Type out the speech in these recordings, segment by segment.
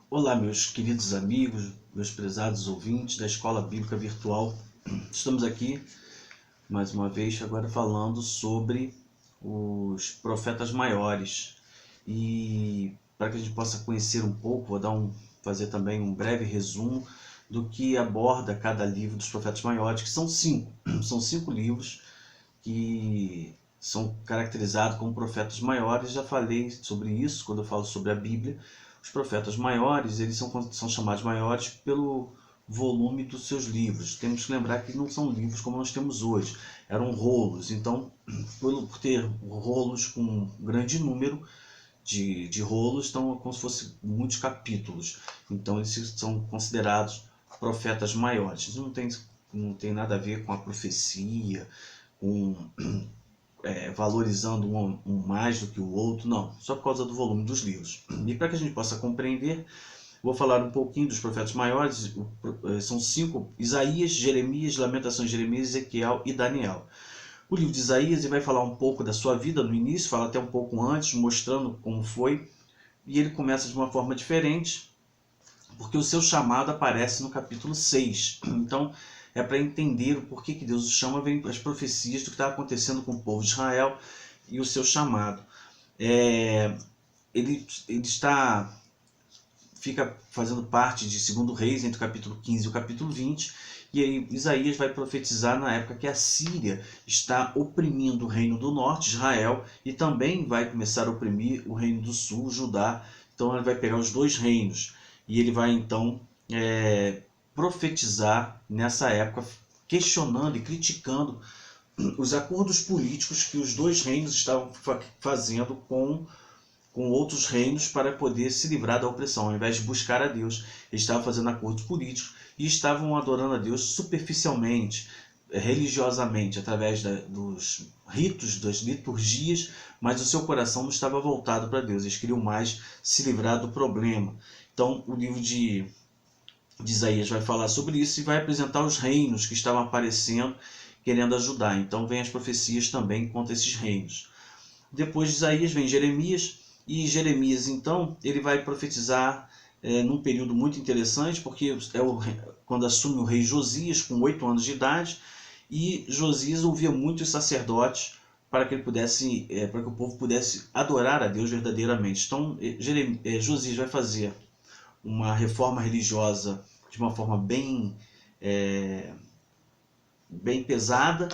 Olá, meus queridos amigos, meus prezados ouvintes da Escola Bíblica Virtual. Estamos aqui mais uma vez agora falando sobre os profetas maiores. E para que a gente possa conhecer um pouco, fazer também um breve resumo do que aborda cada livro dos profetas maiores, que são cinco. São 5 livros que são caracterizados como profetas maiores. Já falei sobre isso quando eu falo sobre a Bíblia. Os profetas maiores, eles são chamados maiores pelo volume dos seus livros. Temos que lembrar que não são livros como nós temos hoje, eram rolos. Então, por ter rolos com um grande número de rolos, então é como se fossem muitos capítulos. Então, eles são considerados profetas maiores. Isso não tem nada a ver com a profecia, com valorizando um mais do que o outro, não, só por causa do volume dos livros. E para que a gente possa compreender, vou falar um pouquinho dos profetas maiores. São 5: Isaías, Jeremias, Lamentações de Jeremias, Ezequiel e Daniel. O livro de Isaías, ele vai falar um pouco da sua vida no início, fala até um pouco antes, mostrando como foi, e ele começa de uma forma diferente, porque o seu chamado aparece no capítulo 6. Então, é para entender o porquê que Deus o chama, vem as profecias do que está acontecendo com o povo de Israel e o seu chamado. Ele fica fazendo parte de 2 Reis, entre o capítulo 15 e o capítulo 20, e aí Isaías vai profetizar na época que a Síria está oprimindo o reino do norte, Israel, e também vai começar a oprimir o reino do sul, Judá. Então ele vai pegar os dois reinos, e ele vai então profetizar nessa época, questionando e criticando os acordos políticos que os dois reinos estavam fazendo com outros reinos para poder se livrar da opressão. Ao invés de buscar a Deus, eles estavam fazendo acordos políticos e estavam adorando a Deus superficialmente, religiosamente, através dos ritos, das liturgias, mas o seu coração não estava voltado para Deus. Eles queriam mais se livrar do problema. Então, o livro de Isaías vai falar sobre isso e vai apresentar os reinos que estavam aparecendo, querendo ajudar. Então, vem as profecias também contra esses reinos. Depois de Isaías vem Jeremias, e Jeremias, então, ele vai profetizar num período muito interessante, porque quando assume o rei Josias, com 8 anos de idade, e Josias ouvia muito os sacerdotes para que o povo pudesse adorar a Deus verdadeiramente. Então, Josias vai fazer uma reforma religiosa de uma forma bem pesada,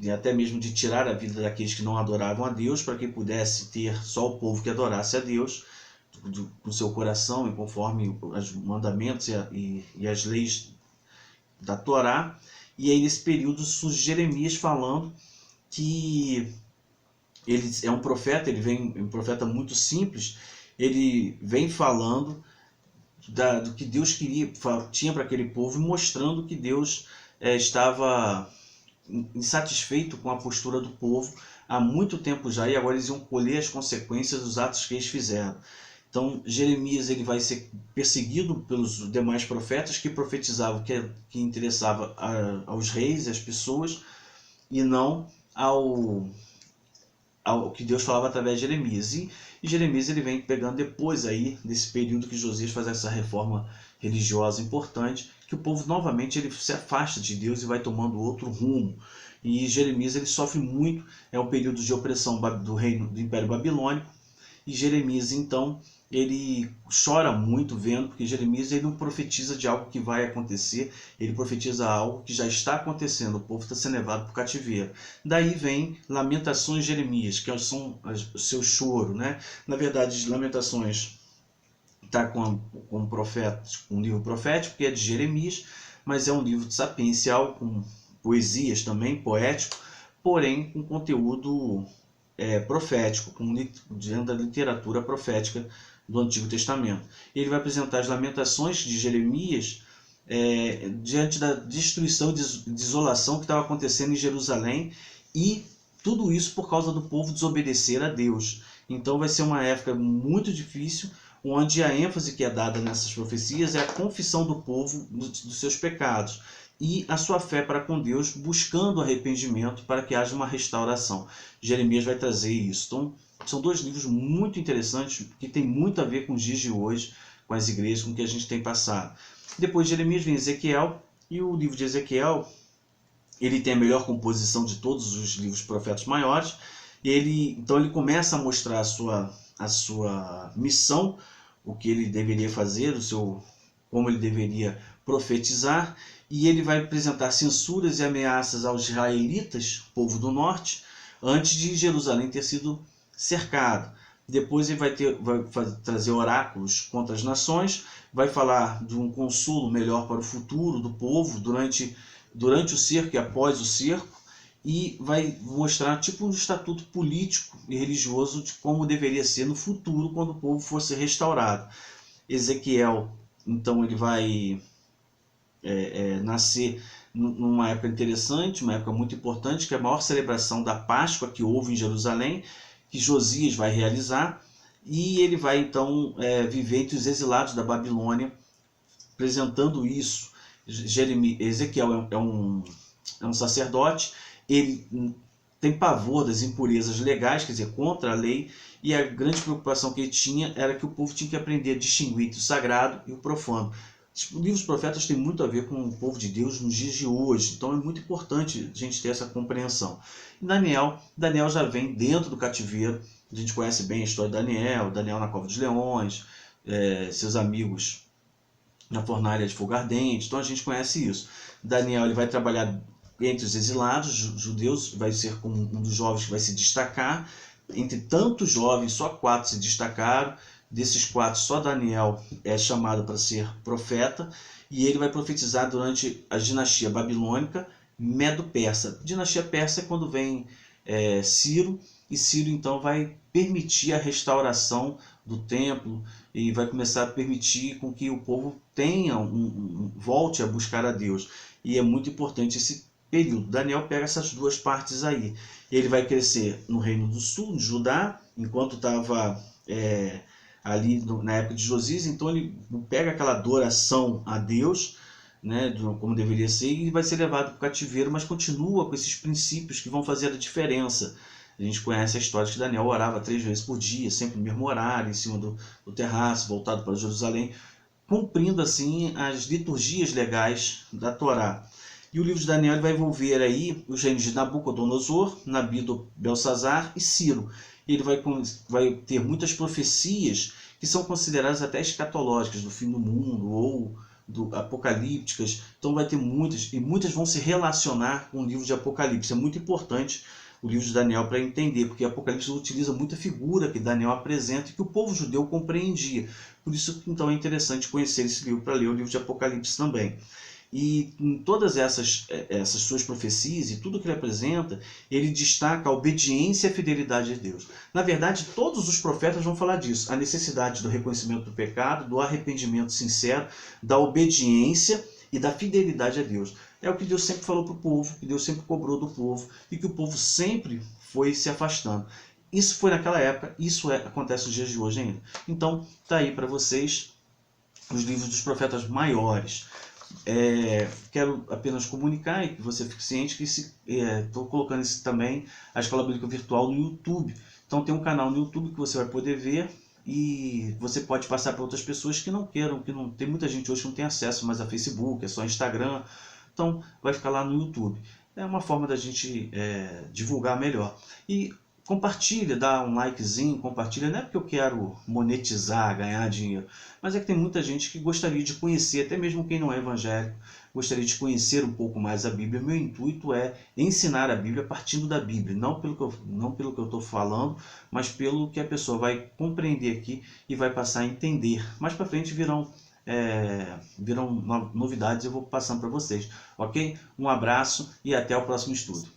e até mesmo de tirar a vida daqueles que não adoravam a Deus, para que pudesse ter só o povo que adorasse a Deus no seu coração e conforme os mandamentos e as leis da Torá. E aí nesse período surge Jeremias falando que ele é um profeta, um profeta muito simples, ele vem falando do que Deus tinha para aquele povo, mostrando que Deus estava insatisfeito com a postura do povo há muito tempo já, e agora eles iam colher as consequências dos atos que eles fizeram. Então Jeremias ele vai ser perseguido pelos demais profetas que profetizavam que interessava aos reis e às pessoas, e não ao que Deus falava através de Jeremias. E Jeremias ele vem pegando depois aí desse período que Josias faz essa reforma religiosa importante, que o povo novamente ele se afasta de Deus e vai tomando outro rumo. E Jeremias ele sofre muito, é um período de opressão do Império Babilônico, e Jeremias então ele chora muito vendo, porque Jeremias ele não profetiza de algo que vai acontecer, ele profetiza algo que já está acontecendo, o povo está sendo levado para o cativeiro. Daí vem Lamentações de Jeremias, que são o seu choro, né? Na verdade, Lamentações está com um livro profético, que é de Jeremias, mas é um livro sapiencial, com poesias também, poético, porém com conteúdo profético, dentro da literatura profética do Antigo Testamento. Ele vai apresentar as lamentações de Jeremias diante da destruição e desolação que estava acontecendo em Jerusalém, e tudo isso por causa do povo desobedecer a Deus. Então vai ser uma época muito difícil, onde a ênfase que é dada nessas profecias é a confissão do povo dos seus pecados e a sua fé para com Deus, buscando arrependimento para que haja uma restauração. Jeremias vai trazer isso. Então, são 2 livros muito interessantes, que tem muito a ver com os dias de hoje, com as igrejas, com o que a gente tem passado. Depois de Jeremias vem Ezequiel, e o livro de Ezequiel, ele tem a melhor composição de todos os livros profetas maiores. Então ele começa a mostrar a sua missão, o que ele deveria fazer, como ele deveria profetizar, e ele vai apresentar censuras e ameaças aos israelitas, povo do norte, antes de Jerusalém ter sido cercado. Depois ele vai trazer oráculos contra as nações, vai falar de um consolo melhor para o futuro do povo durante o cerco e após o cerco, e vai mostrar tipo um estatuto político e religioso de como deveria ser no futuro quando o povo fosse restaurado. Ezequiel, então, ele vai nascer numa época interessante, uma época muito importante, que é a maior celebração da Páscoa que houve em Jerusalém, que Josias vai realizar, e ele vai então viver entre os exilados da Babilônia, apresentando isso. Ezequiel é um sacerdote, ele tem pavor das impurezas legais, quer dizer, contra a lei, e a grande preocupação que ele tinha era que o povo tinha que aprender a distinguir entre o sagrado e o profano. Os livros profetas têm muito a ver com o povo de Deus nos dias de hoje, então é muito importante a gente ter essa compreensão. E Daniel já vem dentro do cativeiro, a gente conhece bem a história de Daniel na cova dos leões, seus amigos na fornalha de fogo ardente, então a gente conhece isso. Daniel ele vai trabalhar entre os exilados judeus, vai ser como um dos jovens que vai se destacar. Entre tantos jovens, só 4 se destacaram. Desses 4, só Daniel é chamado para ser profeta, e ele vai profetizar durante a dinastia babilônica, Medo-Persa. Dinastia persa é quando vem Ciro, e Ciro então vai permitir a restauração do templo e vai começar a permitir com que o povo volte a buscar a Deus. E é muito importante esse período. Daniel pega essas duas partes aí. Ele vai crescer no Reino do Sul, de Judá, enquanto estava ali na época de Josias, então ele pega aquela adoração a Deus, né, como deveria ser, e vai ser levado para o cativeiro, mas continua com esses princípios que vão fazer a diferença. A gente conhece a história de que Daniel orava 3 vezes por dia, sempre no mesmo horário, em cima do terraço, voltado para Jerusalém, cumprindo assim as liturgias legais da Torá. E o livro de Daniel vai envolver aí os reinos de Nabucodonosor, Nabido, Belsazar e Ciro. Ele vai ter muitas profecias que são consideradas até escatológicas, do fim do mundo ou apocalípticas. Então vai ter muitas, e muitas vão se relacionar com o livro de Apocalipse. É muito importante o livro de Daniel para entender, porque Apocalipse utiliza muita figura que Daniel apresenta e que o povo judeu compreendia. Por isso, então, é interessante conhecer esse livro para ler o livro de Apocalipse também. E em todas essas suas profecias e tudo que ele apresenta, ele destaca a obediência e a fidelidade de Deus. Na verdade, todos os profetas vão falar disso. A necessidade do reconhecimento do pecado, do arrependimento sincero, da obediência e da fidelidade a Deus. É o que Deus sempre falou para o povo, que Deus sempre cobrou do povo e que o povo sempre foi se afastando. Isso foi naquela época, isso acontece nos dias de hoje ainda. Então, está aí para vocês os livros dos profetas maiores. Quero apenas comunicar e que você fique ciente que estou colocando também a Escola Bíblica Virtual no YouTube. Então tem um canal no YouTube que você vai poder ver e você pode passar para outras pessoas que não queiram, tem muita gente hoje que não tem acesso mais a Facebook, é só Instagram, então vai ficar lá no YouTube. É uma forma da gente divulgar melhor. E compartilha, dá um likezinho, compartilha, não é porque eu quero monetizar, ganhar dinheiro, mas é que tem muita gente que gostaria de conhecer, até mesmo quem não é evangélico, gostaria de conhecer um pouco mais a Bíblia. Meu intuito é ensinar a Bíblia partindo da Bíblia, não pelo que eu estou falando, mas pelo que a pessoa vai compreender aqui e vai passar a entender. Mais para frente virão novidades, eu vou passando para vocês, ok? Um abraço e até o próximo estudo.